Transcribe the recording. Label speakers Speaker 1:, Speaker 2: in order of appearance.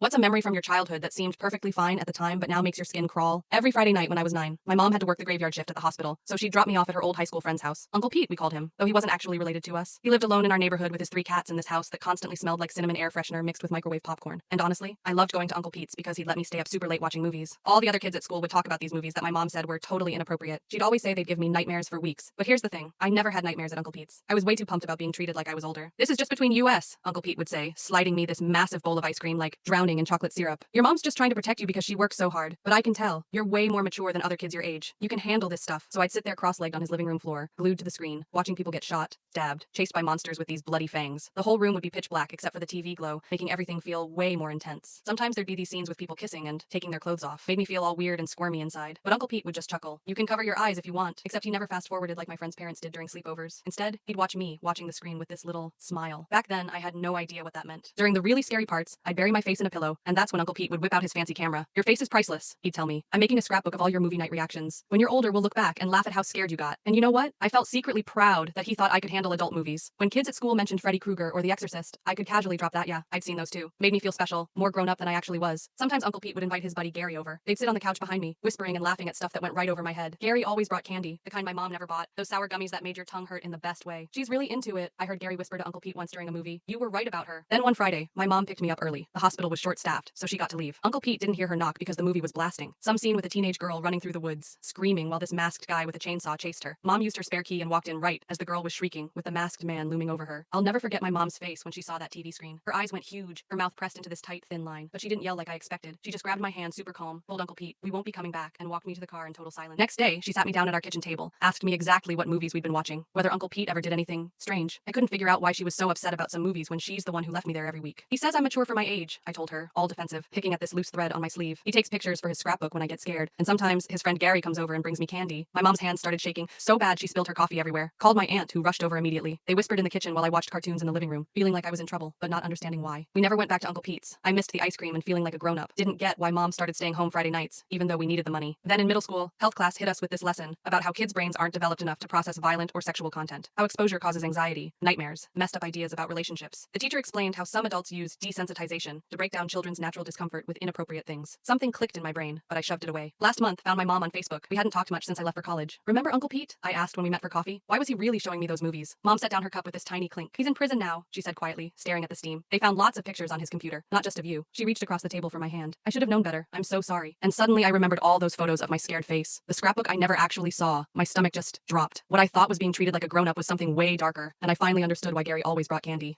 Speaker 1: What's a memory from your childhood that seemed perfectly fine at the time but now makes your skin crawl? Every Friday night when I was 9, my mom had to work the graveyard shift at the hospital, so she'd drop me off at her old high school friend's house. Uncle Pete, we called him, though he wasn't actually related to us. He lived alone in our neighborhood with his 3 cats in this house that constantly smelled like cinnamon air freshener mixed with microwave popcorn. And honestly, I loved going to Uncle Pete's because he'd let me stay up super late watching movies. All the other kids at school would talk about these movies that my mom said were totally inappropriate. She'd always say they'd give me nightmares for weeks. But here's the thing, I never had nightmares at Uncle Pete's. I was way too pumped about being treated like I was older. This is just between us, Uncle Pete would say, sliding me this massive bowl of ice cream like drowning in chocolate syrup. Your mom's just trying to protect you because she works so hard, but I can tell you're way more mature than other kids your age. You can handle this stuff. So I'd sit there cross-legged on his living room floor, glued to the screen, watching people get shot, stabbed, chased by monsters with these bloody fangs. The whole room would be pitch black except for the TV glow, making everything feel way more intense. Sometimes there'd be these scenes with people kissing and taking their clothes off. Made me feel all weird and squirmy inside. But Uncle Pete would just chuckle. You can cover your eyes if you want, except he never fast-forwarded like my friend's parents did during sleepovers. Instead, he'd watch me watching the screen with this little smile. Back then, I had no idea what that meant. During the really scary parts, I'd bury my face in a pillow, and that's when Uncle Pete would whip out his fancy camera. Your face is priceless, he'd tell me. I'm making a scrapbook of all your movie night reactions. When you're older, we'll look back and laugh at how scared you got. And you know what? I felt secretly proud that he thought I could handle adult movies. When kids at school mentioned Freddy Krueger or The Exorcist, I could casually drop that, yeah, I'd seen those too. Made me feel special, more grown up than I actually was. Sometimes Uncle Pete would invite his buddy Gary over. They'd sit on the couch behind me, whispering and laughing at stuff that went right over my head. Gary always brought candy, the kind my mom never bought. Those sour gummies that made your tongue hurt in the best way. She's really into it, I heard Gary whisper to Uncle Pete once during a movie. You were right about her. Then one Friday, my mom picked me up early. The hospital was short-staffed, so she got to leave. Uncle Pete didn't hear her knock because the movie was blasting. Some scene with a teenage girl running through the woods, screaming while this masked guy with a chainsaw chased her. Mom used her spare key and walked in right as the girl was shrieking, with the masked man looming over her. I'll never forget my mom's face when she saw that TV screen. Her eyes went huge, her mouth pressed into this tight, thin line. But she didn't yell like I expected. She just grabbed my hand super calm, told Uncle Pete, we won't be coming back, and walked me to the car in total silence. Next day, she sat me down at our kitchen table, asked me exactly what movies we'd been watching, whether Uncle Pete ever did anything strange. I couldn't figure out why she was so upset about some movies when she's the one who left me there every week. He says I'm mature for my age, I told her, all defensive, picking at this loose thread on my sleeve. He takes pictures for his scrapbook when I get scared, and sometimes his friend Gary comes over and brings me candy. My mom's hands started shaking so bad she spilled her coffee everywhere. Called my aunt, who rushed over immediately. They whispered in the kitchen while I watched cartoons in the living room, feeling like I was in trouble, but not understanding why. We never went back to Uncle Pete's. I missed the ice cream and feeling like a grown-up. Didn't get why mom started staying home Friday nights, even though we needed the money. Then in middle school, health class hit us with this lesson about how kids' brains aren't developed enough to process violent or sexual content, how exposure causes anxiety, nightmares, messed up ideas about relationships. The teacher explained how some adults use desensitization to break down children's natural discomfort with inappropriate things. Something clicked in my brain, but I shoved it away. Last month, found my mom on Facebook. We hadn't talked much since I left for college. Remember Uncle Pete? I asked when we met for coffee. Why was he really showing me those movies? Mom set down her cup with this tiny clink. He's in prison now, she said quietly, staring at the steam. They found lots of pictures on his computer, not just of you. She reached across the table for my hand. I should have known better. I'm so sorry. And suddenly I remembered all those photos of my scared face. The scrapbook I never actually saw. My stomach just dropped. What I thought was being treated like a grown-up was something way darker, and I finally understood why Gary always brought candy.